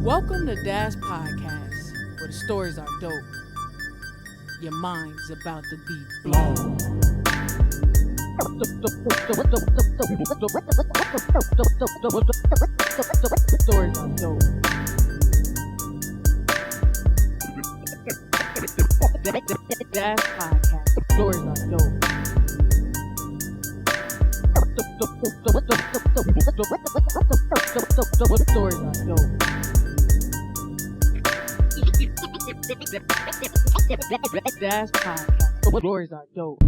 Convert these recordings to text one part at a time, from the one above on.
Welcome to Dash Podcast, where the stories are dope. Your mind's about to be blown. Stories are dope. Dash Podcast, stories are dope. Stories are dope. Dash Podcast, stories are dope.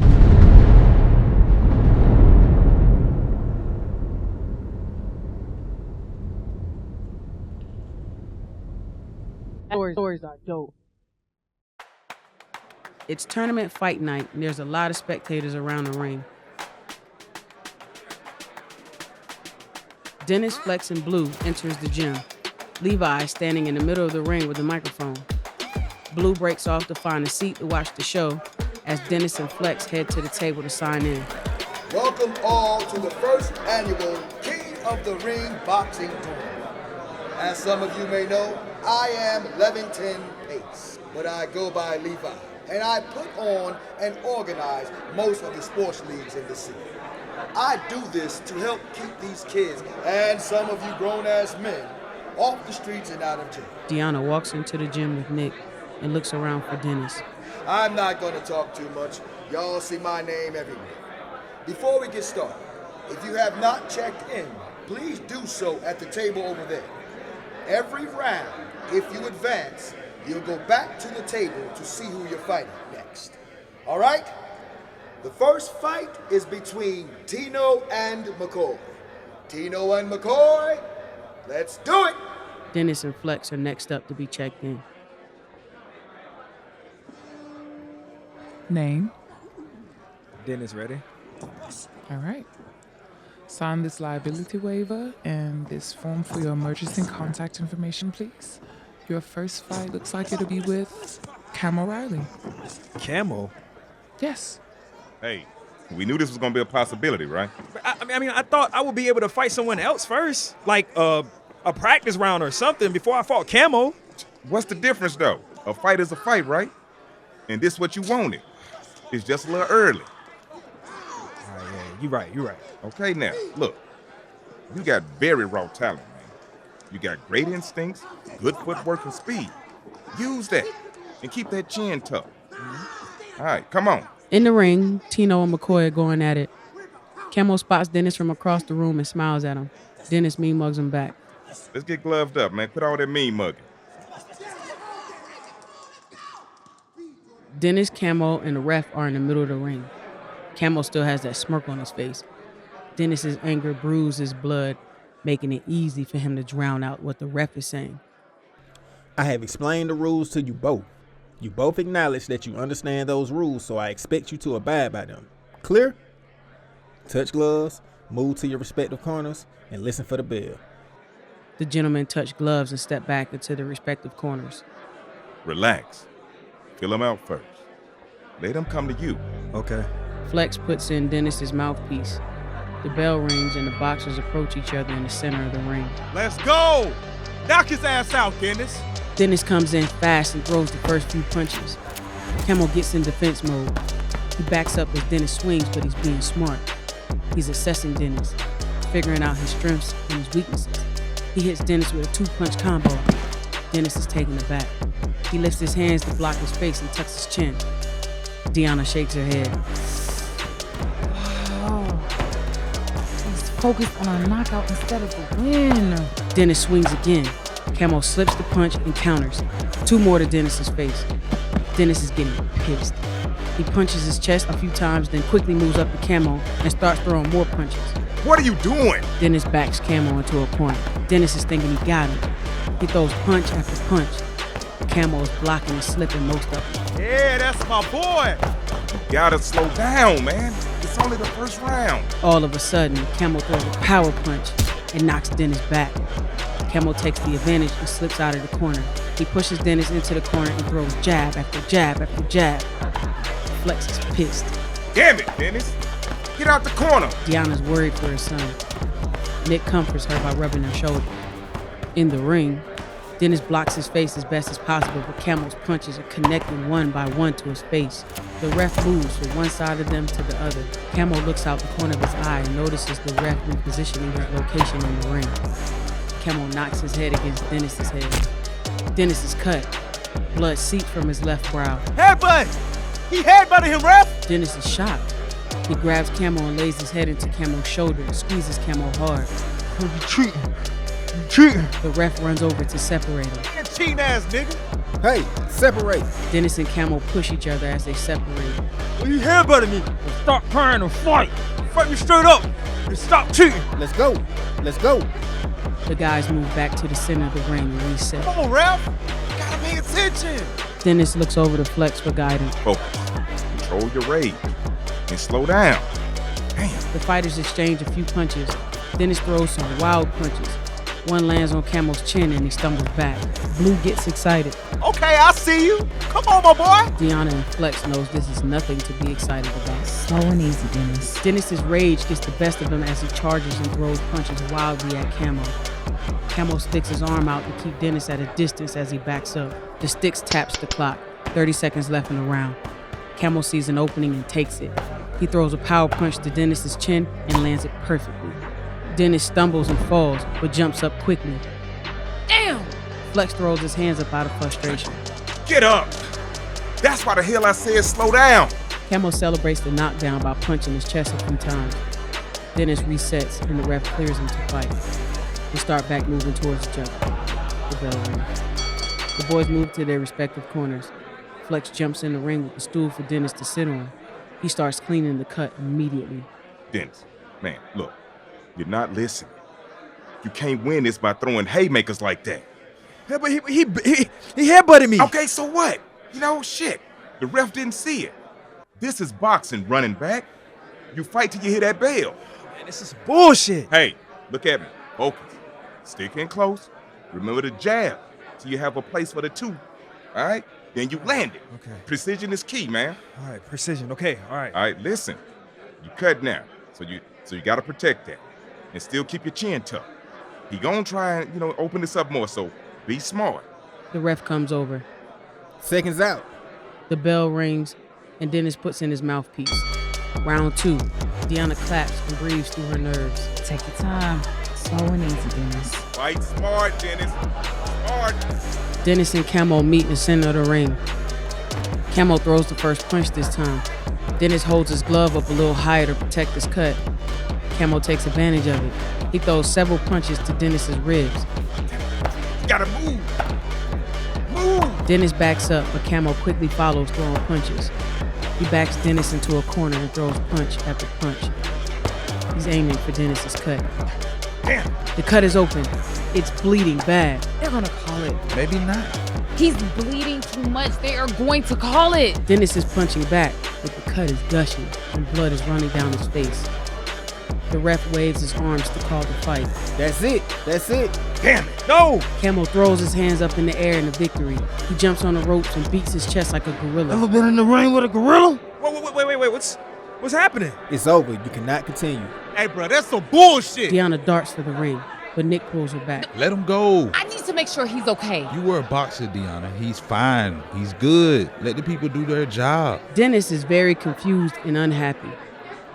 Stories are dope. It's tournament fight night, and there's a lot of spectators around the ring. Dennis, Flex, and Blue enters the gym. Levi is standing in the middle of the ring with a microphone. Blue breaks off to find a seat to watch the show as Dennis and Flex head to the table to sign in. Welcome all to the first annual King of the Ring boxing tournament. As some of you may know, I am Levington Pace, but I go by Levi, and I put on and organize most of the sports leagues in the city. I do this to help keep these kids and some of you grown-ass men off the streets and out of jail. Deanna walks into the gym with Nick and looks around for Dennis. I'm not going to talk too much. Y'all see my name everywhere. Before we get started, if you have not checked in, please do so at the table over there. Every round, if you advance, you'll go back to the table to see who you're fighting next. All right? The first fight is between Tino and McCoy. Tino and McCoy, let's do it! Dennis and Flex are next up to be checked in. Name? Dennis, ready? All right. Sign this liability waiver and this form for your emergency contact information, please. Your first fight looks like it'll be with Cam O'Reilly. Camel? Yes. Hey, we knew this was gonna be a possibility, right? I thought I would be able to fight someone else first, like a practice round or something before I fought Camo. What's the difference, though? A fight is a fight, right? And this what you wanted. It's just a little early. Yeah, you're right. Okay, now, look. You got very raw talent, man. You got great instincts, good footwork, and speed. Use that, and keep that chin tucked. All right, come on. In the ring, Tino and McCoy are going at it. Camo spots Dennis from across the room and smiles at him. Dennis mean mugs him back. Let's get gloved up, man. Put all that mean mugging. Dennis, Camo, and the ref are in the middle of the ring. Camo still has that smirk on his face. Dennis's anger brews his blood, making it easy for him to drown out what the ref is saying. I have explained the rules to you both. You both acknowledge that you understand those rules, so I expect you to abide by them. Clear? Touch gloves, move to your respective corners, and listen for the bell. The gentlemen touch gloves and step back into their respective corners. Relax. Fill them out first. Let them come to you. Okay. Flex puts in Dennis's mouthpiece. The bell rings and the boxers approach each other in the center of the ring. Let's go! Knock his ass out, Dennis. Dennis comes in fast and throws the first few punches. Camo gets in defense mode. He backs up as Dennis swings, but he's being smart. He's assessing Dennis, figuring out his strengths and his weaknesses. He hits Dennis with a 2-punch combo. Dennis is taken aback. He lifts his hands to block his face and tucks his chin. Deanna shakes her head. He's focused on a knockout instead of a win. Dennis swings again. Camo slips the punch and counters. 2 more to Dennis's face. Dennis is getting pissed. He punches his chest a few times, then quickly moves up to Camo and starts throwing more punches. What are you doing? Dennis backs Camo into a corner. Dennis is thinking he got him. He throws punch after punch. Camo is blocking and slipping most of them. Yeah, that's my boy. You gotta slow down, man. It's only the first round. All of a sudden, Camo throws a power punch and knocks Dennis back. Camo takes the advantage and slips out of the corner. He pushes Dennis into the corner and throws jab after jab after jab. Flex is pissed. Damn it, Dennis. Get out the corner. Deanna's worried for her son. Nick comforts her by rubbing her shoulder. In the ring, Dennis blocks his face as best as possible, but Camel's punches are connecting one by one to his face. The ref moves from one side of them to the other. Camel looks out the corner of his eye and notices the ref repositioning his location in the ring. Camel knocks his head against Dennis's head. Dennis is cut. Blood seeps from his left brow. Headbutt! He headbutted him, ref! Dennis is shocked. He grabs Camel and lays his head into Camel's shoulder and squeezes Camel hard. You cheating. You cheating. The ref runs over to separate them. You cheating ass nigga. Hey, separate. Dennis and Camel push each other as they separate. Well, you headbutted me. Well, stop crying and fight. Fight me straight up. And stop cheating. Let's go. Let's go. The guys move back to the center of the ring and reset. Come on, ref. You gotta pay attention. Dennis looks over to Flex for guidance. Focus. Control your rage. And slow down. Damn. The fighters exchange a few punches. Dennis throws some wild punches. One lands on Camel's chin and he stumbles back. Blue gets excited. Okay, I see you. Come on, my boy. Deanna and Flex knows this is nothing to be excited about. Slow and easy, Dennis. Dennis's rage gets the best of him as he charges and throws punches wildly at Camel. Camel sticks his arm out to keep Dennis at a distance as he backs up. The sticks taps the clock. 30 seconds left in the round. Camel sees an opening and takes it. He throws a power punch to Dennis's chin and lands it perfectly. Dennis stumbles and falls, but jumps up quickly. Damn! Flex throws his hands up out of frustration. Get up. That's why the hell I said slow down. Camel celebrates the knockdown by punching his chest a few times. Dennis resets and the ref clears him to fight. They start back moving towards each other. The bell rings. The boys move to their respective corners. Flex jumps in the ring with the stool for Dennis to sit on. He starts cleaning the cut immediately. Dennis, man, look, you're not listening. You can't win this by throwing haymakers like that. Yeah, but he headbutted me. Okay, so what? You know, shit. The ref didn't see it. This is boxing, running back. You fight till you hear that bell. Man, this is bullshit. Hey, look at me. Focus. Stick in close. Remember the jab till you have a place for the two. All right? Then you land it. Okay. Precision is key, man. All right, precision. Okay, all right. All right, listen. You cut now, so you gotta protect that, and still keep your chin tucked. He gonna try and open this up more, so be smart. The ref comes over. Seconds out. The bell rings, and Dennis puts in his mouthpiece. Round 2. Deanna claps and breathes through her nerves. Take your time. Slow and easy, Dennis. Fight smart, Dennis. Smart. Dennis and Camo meet in the center of the ring. Camo throws the first punch this time. Dennis holds his glove up a little higher to protect his cut. Camo takes advantage of it. He throws several punches to Dennis's ribs. You gotta move. Move. Dennis backs up, but Camo quickly follows, throwing punches. He backs Dennis into a corner and throws punch after punch. He's aiming for Dennis's cut. Damn. The cut is open. It's bleeding bad. They're gonna call it. Maybe not. He's bleeding too much. They are going to call it. Dennis is punching back, but the cut is gushing and blood is running down his face. The ref waves his arms to call the fight. That's it. That's it. Damn it. No. Camo throws his hands up in the air in a victory. He jumps on the ropes and beats his chest like a gorilla. Ever been in the ring with a gorilla? Wait. What's happening? It's over. You cannot continue. Hey, bro, that's some bullshit. Deanna darts for the ring, but Nick pulls her back. Let him go. I need to make sure he's okay. You were a boxer, Deanna. He's fine. He's good. Let the people do their job. Dennis is very confused and unhappy.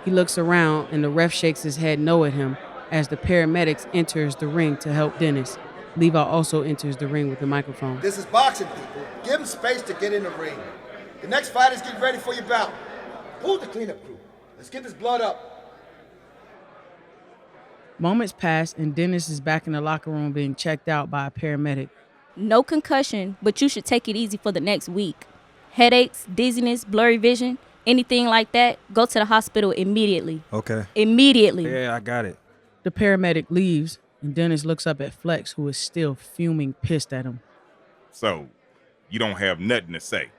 He looks around and the ref shakes his head no at him as the paramedics enters the ring to help Dennis. Levi also enters the ring with the microphone. This is boxing, people. Give them space to get in the ring. The next fighters get ready for your bout. Who's the cleanup crew? Let's get this blood up. Moments pass and Dennis is back in the locker room being checked out by a paramedic. No concussion, but you should take it easy for the next week. Headaches, dizziness, blurry vision, anything like that, go to the hospital immediately. Okay. Immediately. Yeah, I got it. The paramedic leaves and Dennis looks up at Flex, who is still fuming, pissed at him. So, you don't have nothing to say?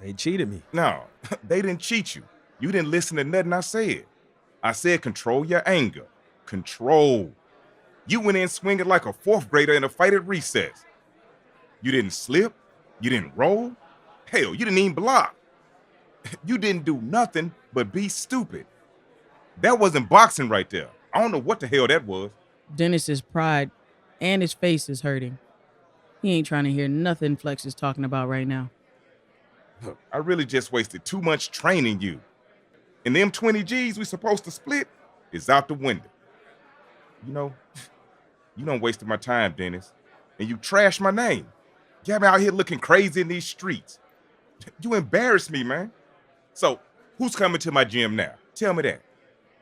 They cheated me. No, they didn't cheat you. You didn't listen to nothing I said. I said control your anger. Control. You went in swinging like a fourth grader in a fight at recess. You didn't slip. You didn't roll. Hell, you didn't even block. You didn't do nothing but be stupid. That wasn't boxing right there. I don't know what the hell that was. Dennis's pride and his face is hurting. He ain't trying to hear nothing Flex is talking about right now. Look, I really just wasted too much training you. And them 20 G's we supposed to split is out the window. You know, you done wasted my time, Dennis. And you trashed my name. Got me out here looking crazy in these streets. You embarrassed me, man. So, who's coming to my gym now? Tell me that.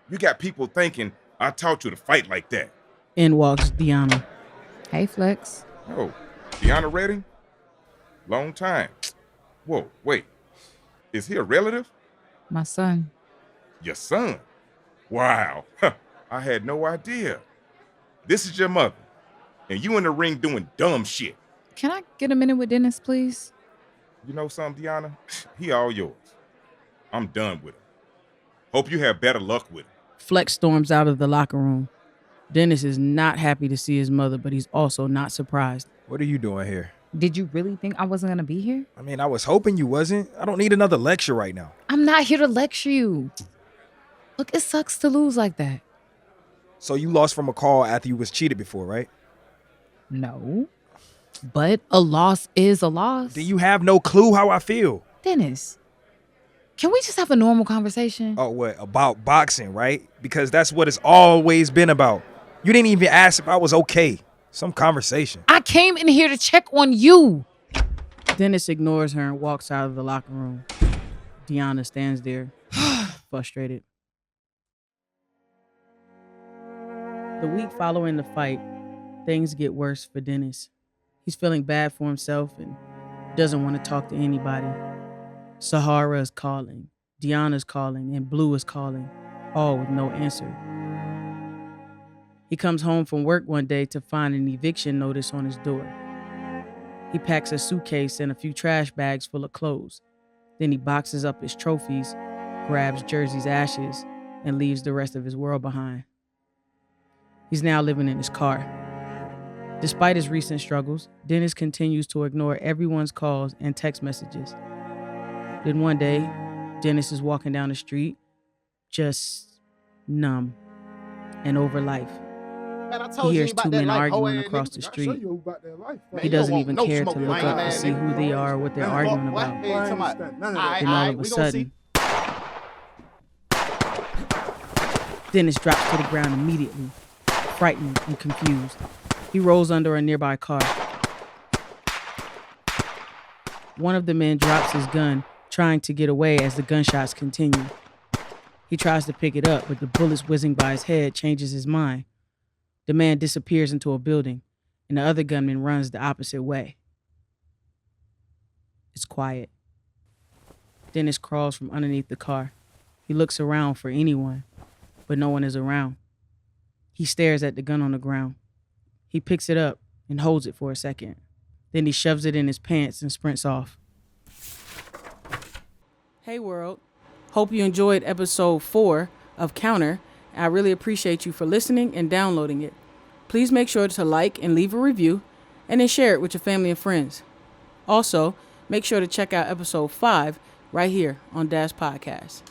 You got people thinking I taught you to fight like that. In walks Deanna. Hey, Flex. Oh, Deanna Redding? Long time. Whoa, wait. Is he a relative? My son. Your son? Wow. I had no idea. This is your mother. And you in the ring doing dumb shit. Can I get a minute with Dennis, please? You know something, Deanna? He all yours. I'm done with him. Hope you have better luck with him. Flex storms out of the locker room. Dennis is not happy to see his mother, but he's also not surprised. What are you doing here? Did you really think I wasn't going to be here? I mean, I was hoping you wasn't. I don't need another lecture right now. I'm not here to lecture you. Look, it sucks to lose like that. So you lost from a call after you was cheated before, right? No. But a loss is a loss. Do you have no clue how I feel? Dennis, can we just have a normal conversation? Oh, what? About boxing, right? Because that's what it's always been about. You didn't even ask if I was okay. Some conversation. I came in here to check on you. Dennis ignores her and walks out of the locker room. Deanna stands there, frustrated. The week following the fight, things get worse for Dennis. He's feeling bad for himself and doesn't want to talk to anybody. Sahara is calling, Deanna's calling, and Blue is calling, all with no answer. He comes home from work one day to find an eviction notice on his door. He packs a suitcase and a few trash bags full of clothes. Then he boxes up his trophies, grabs Jersey's ashes, and leaves the rest of his world behind. He's now living in his car. Despite his recent struggles, Dennis continues to ignore everyone's calls and text messages. Then one day, Dennis is walking down the street, just numb and over life. He hears two men arguing across the street. He doesn't even care to look up to see who they are or what they're arguing about. Then all of a sudden, Dennis drops to the ground immediately, frightened and confused. He rolls under a nearby car. One of the men drops his gun, trying to get away as the gunshots continue. He tries to pick it up, but the bullets whizzing by his head changes his mind. The man disappears into a building, and the other gunman runs the opposite way. It's quiet. Dennis crawls from underneath the car. He looks around for anyone, but no one is around. He stares at the gun on the ground. He picks it up and holds it for a second. Then he shoves it in his pants and sprints off. Hey world. Hope you enjoyed episode 4 of Counter. I really appreciate you for listening and downloading it. Please make sure to like and leave a review, and then share it with your family and friends. Also, make sure to check out episode 5 right here on Dash Podcast.